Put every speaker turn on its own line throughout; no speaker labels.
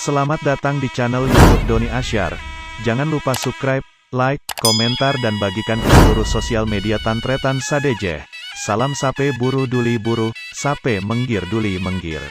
Selamat datang di channel YouTube Doni Asyar. Jangan lupa subscribe, like, komentar dan bagikan ke seluruh sosial media Tantretan Sadejeh. Salam sape buru duli buru, sape menggir duli menggir.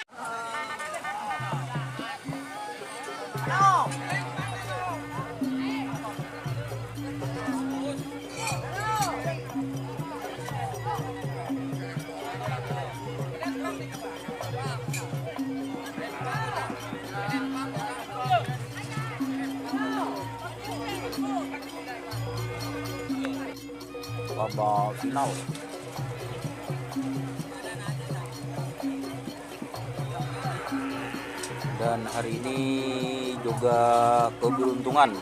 Babak final. Dan hari ini juga keberuntungan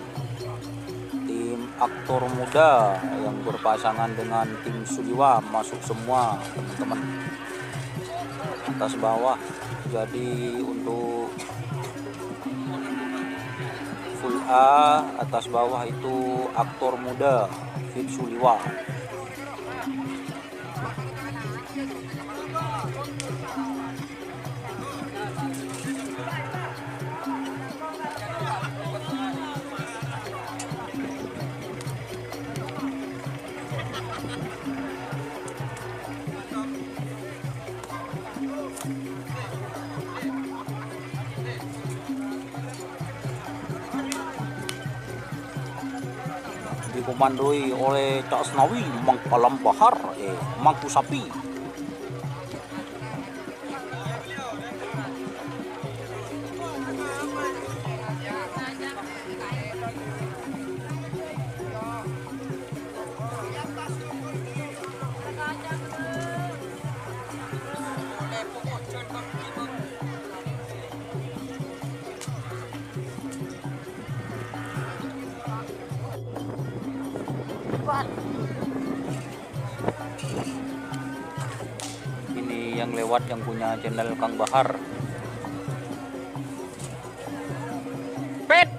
tim aktor muda yang berpasangan dengan tim Suliwa masuk semua teman-teman, atas bawah. Jadi untuk full A atas bawah itu aktor muda Fit Suliwa. Dikomandoi oleh Cak Asnawi Mangkalam Bahar, Mangku Sapi. Ini yang lewat yang punya channel Kang Bahar. Pet.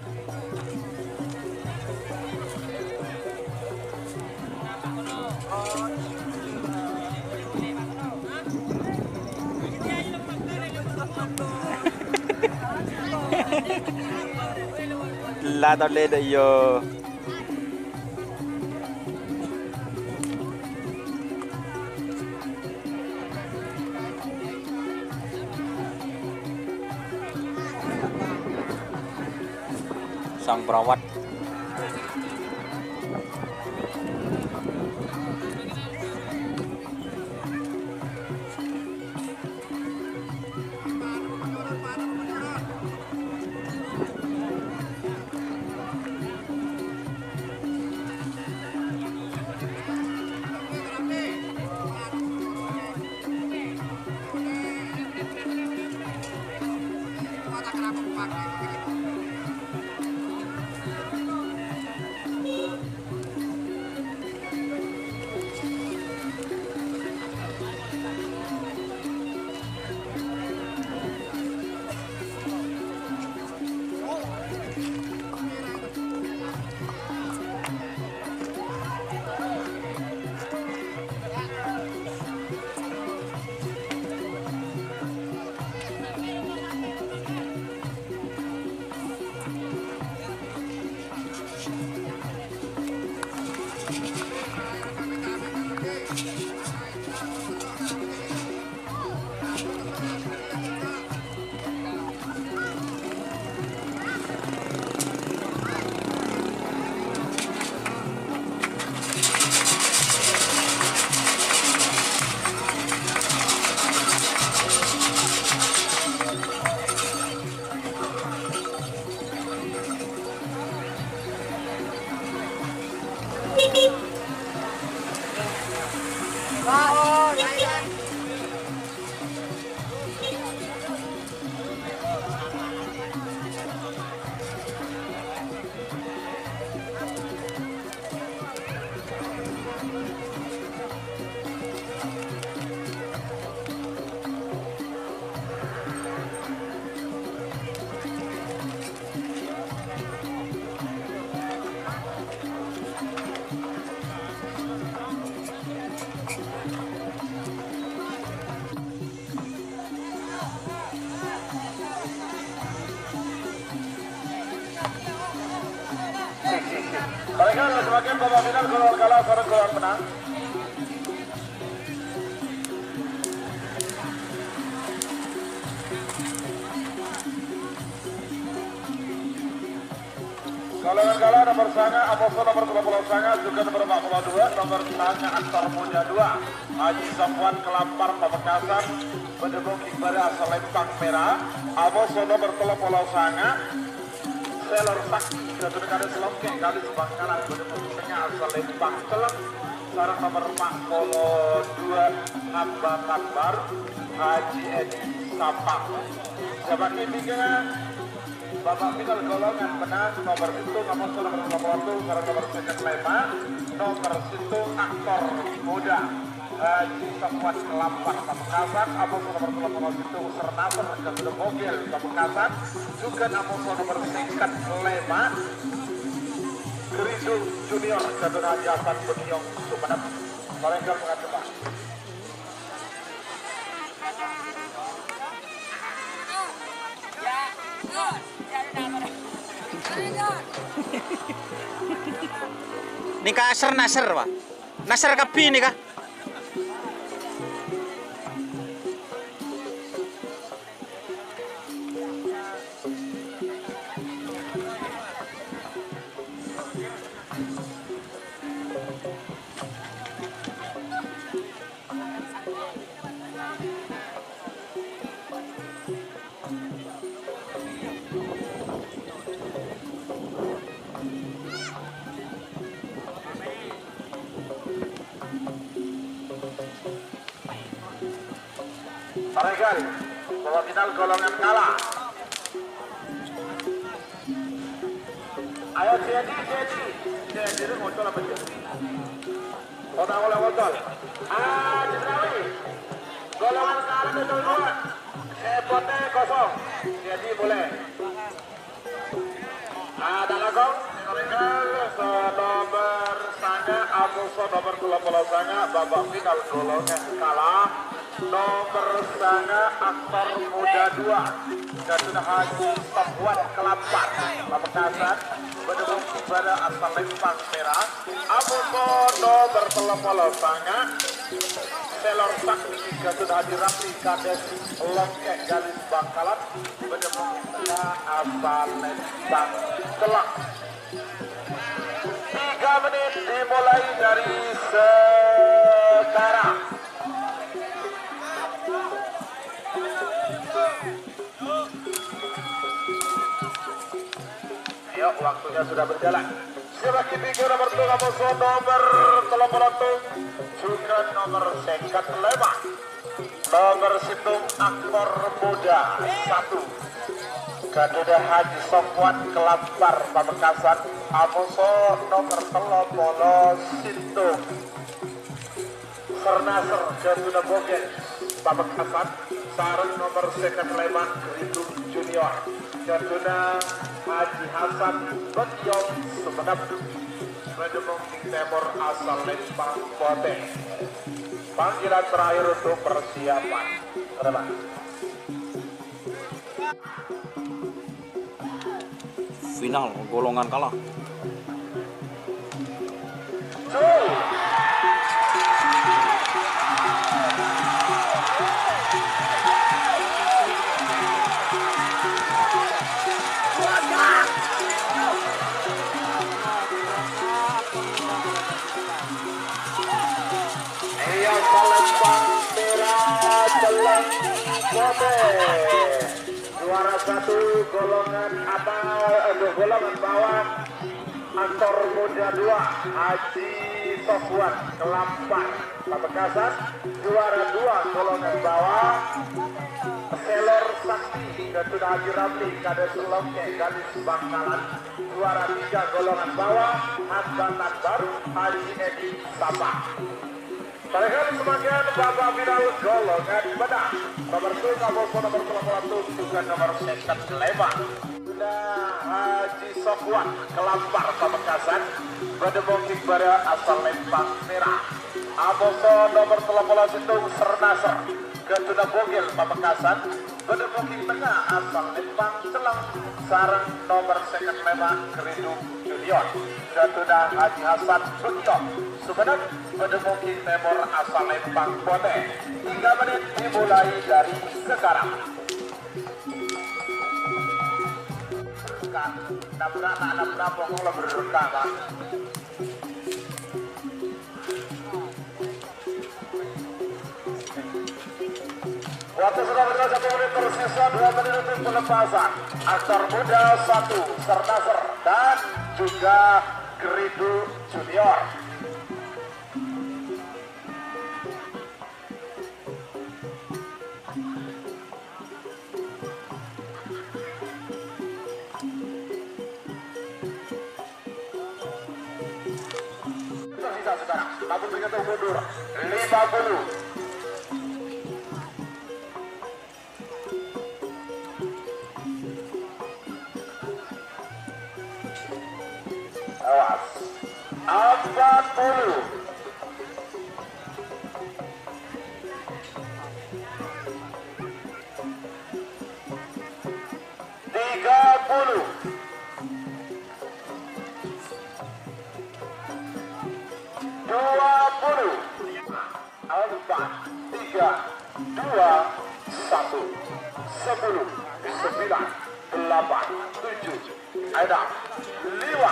La tao lên đây giờ. Sang perawat
Mereka sebagai babak final golongan kalah sarang golongan menang. Golongan kalah nomor sanga Aposo nomor 20 sanga juga nomor 42 nomor sanga Aktor Muda 2 Haji Safwan Kelampar Pamekasan Bedebong Iqbal asal Lempang Merah Aposo nomor 30 sanga Selor Sakti Jatuh Kade Selongke kali Sebangkalan Bedebong Tengah asal Lempang Teleng sarang nomor 42 Hamba Akbar Haji Edi Sapang sebagai tiga babak final golongan menang nomor itu nomor 21 karena nomor second 5 nomor situ Aktor Muda Haji Safwan Kelampar Pamekasan Aposo nomor 20 itu Sernaser Jatuh Mogel Pamekasan juga Aposo nomor second 5 Geridu Junior Jatuh Haji Hasan Beniong Sumeneb mereka mengajukan
Nikah Asar Nasr Pak. Nasr Kapi nikah.
Paregal, babak final golongan kalah. Ayo jadi, itu ngocol apa jadi? Kota oleh ngocol. Jendrawi, golongan kalah itu dua. Sepotnya kosong, jadi boleh. Dalagong, nomor sanga, Aposo nomor 20 sanga, babak final golongan kalah. Nomor sanga Aktor Muda 2 Jatuh Haji Safwan Kelampar Pamekasan Bedebong Iqbal asal Lempang Merah Aposo nomor 30 sanga Selor Sakti Jatuh Haji Ramli Kades Lengkek Galis Bangkalan Bedebong Iqbal asal Lempang Telak 3 menit dimulai dari sekarang. Yuk, waktunya sudah berjalan. Sebagai figur nomor 2 Aposo nomor 30 juga nomor second 5 nomor situng Aktor Muda 1 Gaduda Haji Safwan Kelampar Pamekasan Aposo nomor 30 situng Sernaser Gaduda Bogel Pamekasan sarung nomor second 5 Geridu Junior Gaduda Haji Hasan Beniong Sumeneb Bedebong Timur asal Lempang Bote. Panggilan terakhir untuk persiapan. Teman.
Final golongan kalah.
Juara 1 golongan golongan bawah Aktor Muda 2 Haji Safwan Kelampar Pamekasan. Juara 2 golongan bawah Selor Sakti Jatuh Haji Ramli Kades Lengkek Galis Bangkalan. Juara 3 golongan bawah Hamba Akbar Haji Edi Sapang. Mereka sebagian babak final golongan menang. Nomor 2 Aposo nomor 21 juga nomor second 5 Haji Safwan Kelampar Pamekasan Bedebong Iqbal asal Lempang Merah. Aposo nomor 30 itu Sernaser Gaduda Bogel Pamekasan Bedepoking tengah asal Lembang Celeng sareng nomor second lema Keridung Junior Jatuna Haji Hasan Sugiyo Sumenep. Bedepoking Timur asal Lembang Bote 3 menit dimulai dari sekarang. Nabrak pokoknya berkah Pak. Waktu sudah berjalan 1 menit tersisa 2 menit untuk pelepasan. Aktor muda 1 Sernaser dan juga Geridu Junior. Tersisa sekarang, namun begitu mundur 50. Awas 40. Empat, 3, 2, 1, 10, 9, 8, 7, 6, 5.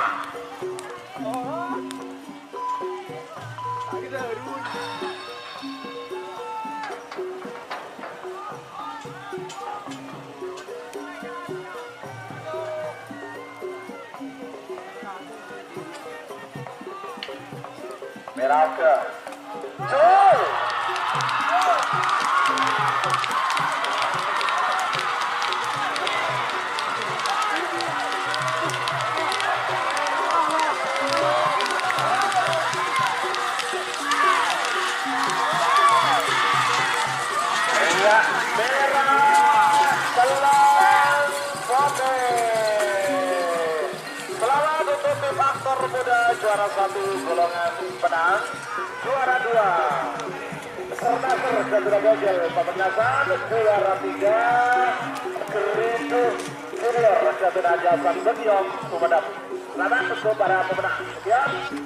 Merauke Jol Aktor muda juara 1 golongan penang, juara 2 Sernaser Jatuna Gogel Pamekasan, juara 3 Geridu Junior Jatuna Haji Hasan Sugiyo Sumenep. Selamat untuk para pemenang. Sekian.